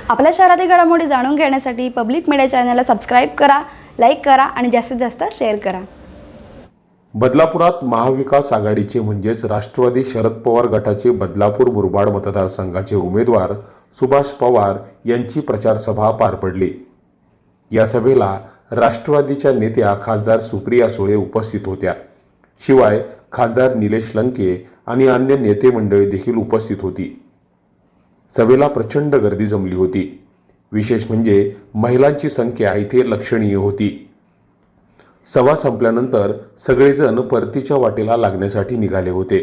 आपल्या शहरातील घडामोडी जाणून घेण्यासाठी पब्लिक मीडिया चॅनलला सबस्क्राईब करा, लाईक करा आणि जास्तीत जास्त शेअर करा। बदलापुरात महाविकास आघाडीचे म्हणजेच राष्ट्रवादी शरद पवार गटाचे बदलापूर मुरबाड मतदारसंघाचे उमेदवार सुभाष पवार यांची प्रचार सभा पार पडली। या सभेला राष्ट्रवादीच्या नेत्या खासदार सुप्रिया सुळे उपस्थित होत्या। शिवाय खासदार निलेश लंके आणि अन्य नेते मंडळी देखील उपस्थित होती। सभेला प्रचंड गर्दी जमली होती। विशेष म्हणजे महिलांची संख्या इथे लक्षणीय होती। सभा संपल्यानंतर सगळेजण परतीच्या वाटेला लागण्यासाठी निघाले होते।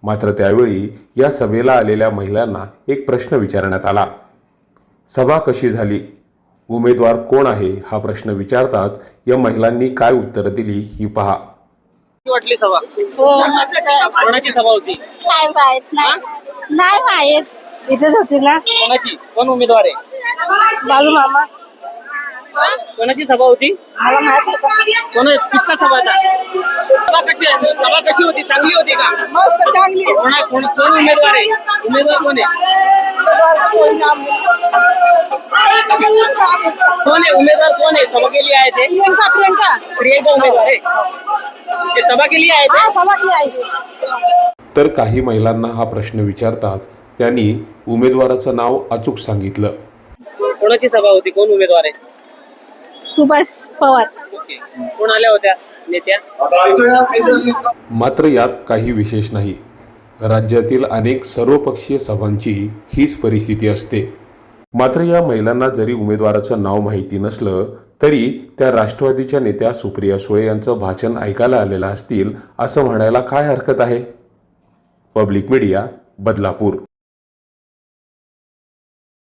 मात्र त्यावेळी या सभेला आलेल्या महिलांना एक प्रश्न विचारण्यात आला। सभा कशी झाली, उमेदवार कोण आहे हा प्रश्न विचारताच या महिलांनी काय उत्तर दिली ही पहा। वाटली सभा? हो मस्त. कोणाची सभा होती? काय माहित नाही माहित. इथेच होती ना. कोणाची? कोण उमेदवार आहे? बालू मामा. कोणाची सभा होती? मला माहित नाही. किसका सभा था? सभा कशी होती? चांगली होती का? मस्त चांगली. कोण उमेदवार आहे? उमेदवार कोण आहे? उमेदवार कोण आहे? सभा केली आहे ते? प्रियंका उमेदवार आहे. ते सभा केली आहे ते? सभा केली आहे. तर काही महिलांना हा प्रश्न विचारताच त्यांनी उमेदवाराचं नाव अचूक सांगितलं। कोणाची सभा होती? कोण उमेदवार आहे? सुभाष पवार. ओके. कोण आल्या होत्या नेत्या? मात्र यात काही विशेष नाही। राज्यातील अनेक सर्वपक्षीय सभांची हीच परिस्थिती असते। मात्र या महिलांना जरी उमेदवाराचं नाव माहिती नसलं तरी त्या राष्ट्रवादीच्या नेत्या सुप्रिया सुळे यांचं भाषण ऐकायला आलेलं असतील असं म्हणायला काय हरकत आहे। Public media, Badlapur.